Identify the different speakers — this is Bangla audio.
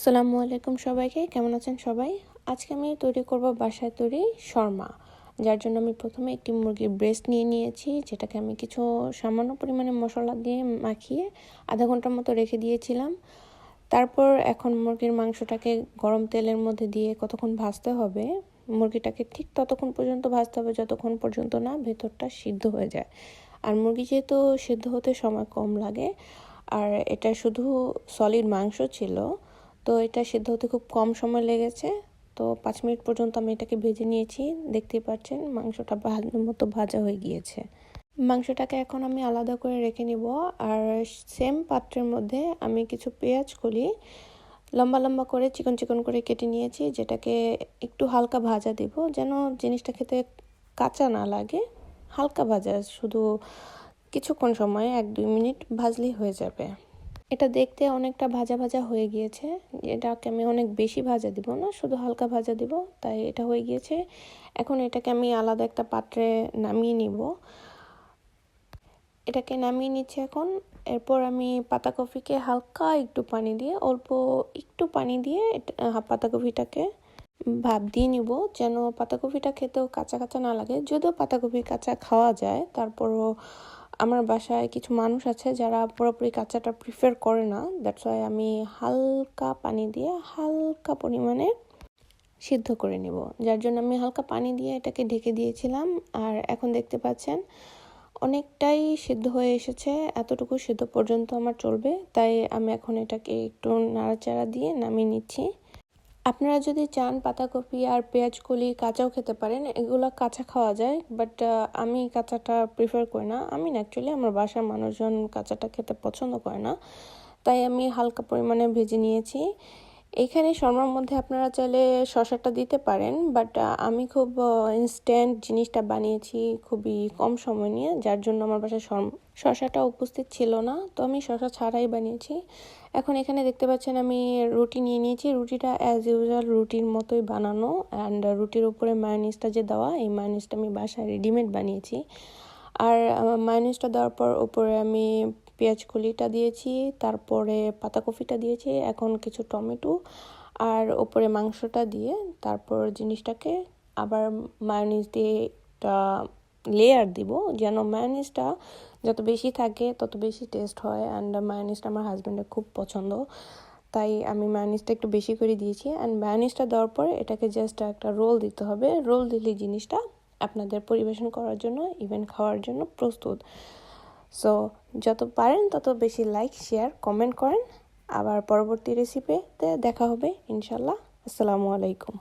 Speaker 1: আসসালামু আলাইকুম সবাইকে, কেমন আছেন সবাই? আজকে আমি তৈরি করব বাসায় তৈরি শর্মা, যার জন্য আমি প্রথমে একটি মুরগির ব্রেস্ট নিয়ে নিয়েছি, যেটাকে আমি কিছু সামান্য পরিমাণে মশলা দিয়ে মাখিয়ে আধা ঘন্টার মতো রেখে দিয়েছিলাম। তারপর এখন মুরগির মাংসটাকে গরম তেলের মধ্যে দিয়ে কতক্ষণ ভাজতে হবে, মুরগিটাকে ঠিক ততক্ষণ পর্যন্ত ভাজতে হবে যতক্ষণ পর্যন্ত না ভেতরটা সিদ্ধ হয়ে যায়। আর মুরগি যেহেতু সিদ্ধ হতে সময় কম লাগে, আর এটা শুধু সলিড মাংস ছিল, তো এটা সিদ্ধ হতে খুব কম সময় লেগেছে। তো 5 মিনিট পর্যন্ত আমি এটাকে ভেজে নিয়েছি। দেখতেই পাচ্ছেন মাংসটা ভালোর মতো ভাজা হয়ে গিয়েছে। মাংসটাকে এখন আমি আলাদা করে রেখে নিব। আর সেম পাত্রের মধ্যে আমি কিছু পেঁয়াজ কলি লম্বা লম্বা করে চিকন চিকন করে কেটে নিয়েছি, যেটাকে একটু হালকা ভাজা দিব, যেন জিনিসটা খেতে কাঁচা না লাগে। হালকা ভাজা, শুধু কিছুক্ষণ সময় 1-2 মিনিট ভাজলেই হয়ে যাবে। এটা দেখতে অনেকটা ভাজা ভাজা হয়ে গিয়েছে। এটাকে আমি অনেক বেশি ভাজা দিব না, শুধু হালকা ভাজা দিব, তাই এটা হয়ে গিয়েছে। এখন এটাকে আমি আলাদা একটা পাত্রে নামিয়ে নিব। এটাকে নামিয়ে নিচ্ছি এখন। এরপর আমি পাতাকপিকে হালকা একটু পানি দিয়ে, অল্প একটু পানি দিয়ে পাতাকপিটাকে ভাপ দিয়ে নিব, যেন পাতাকপিটা খেতেও কাঁচা কাঁচা না লাগে। যদিও পাতাকপি কাঁচা খাওয়া যায়, তারপরও আমার বাসায় কিছু মানুষ আছে যারা পুরোপুরি কাঁচাটা প্রিফার করে না। দ্যাটস ওয়াই আমি হালকা পানি দিয়ে হালকা পরিমাণে সিদ্ধ করে নেব, যার জন্য আমি হালকা পানি দিয়ে এটাকে ঢেকে দিয়েছিলাম। আর এখন দেখতে পাচ্ছেন অনেকটাই সিদ্ধ হয়ে এসেছে। এতটুকু সিদ্ধ পর্যন্ত আমার চলবে, তাই আমি এখন এটাকে একটু নাড়াচাড়া দিয়ে নামিয়ে নিচ্ছি। আপনারা যদি চান পাতাকপি আর পেঁয়াজ কলি কাঁচাও খেতে পারেন, এগুলো কাঁচা খাওয়া যায়, বাট আমি কাঁচাটা প্রিফার করি না। আমি না, অ্যাকচুয়ালি আমার বাসার মানুষজন কাঁচাটা খেতে পছন্দ করে না, তাই আমি হালকা পরিমাণে ভেজে নিয়েছি। এইখানে শর্মার মধ্যে আপনারা চাইলে শসাটা দিতে পারেন, বাট আমি খুব ইনস্ট্যান্ট জিনিসটা বানিয়েছি খুবই কম সময় নিয়ে, যার জন্য আমার বাসায় শসাটা উপস্থিত ছিল না, তো আমি শসা ছাড়াই বানিয়েছি। এখন এখানে দেখতে পাচ্ছেন আমি রুটি নিয়ে নিয়েছি। রুটিটা অ্যাজ ইউজুয়াল রুটির মতোই বানানো, অ্যান্ড রুটির উপরে মায়োনিজটা যে দেওয়া, এই মায়োনিজটা আমি বাসায় রেডিমেড বানিয়েছি। আর মায়োনিজটা দেওয়ার পর উপরে আমি পেঁয়াজ কলিটা দিয়েছি, তারপরে পাতাকপিটা দিয়েছি, এখন কিছু টমেটো, আর উপরে মাংসটা দিয়ে তারপর জিনিসটাকে আবার মায়োনিজ দিয়ে একটা লেয়ার দিব, যেন মায়োনিজটা যত বেশি থাকে তত বেশি টেস্ট হয়। অ্যান্ড মায়োনিজটা আমার হাজব্যান্ডের খুব পছন্দ, তাই আমি মায়োনিজটা একটু বেশি করে দিয়েছি। অ্যান্ড মায়োনিজটা দেওয়ার পরে এটাকে জাস্ট একটা রোল দিতে হবে। রোল দিলে জিনিসটা আপনাদের পরিবেশন করার জন্য, ইভেন খাওয়ার জন্য প্রস্তুত। সো যত পারেন তত বেশি লাইক, শেয়ার, কমেন্ট করেন। আবার পরবর্তী রেসিপিতে দেখা হবে ইনশাল্লাহ। আসসালামু আলাইকুম।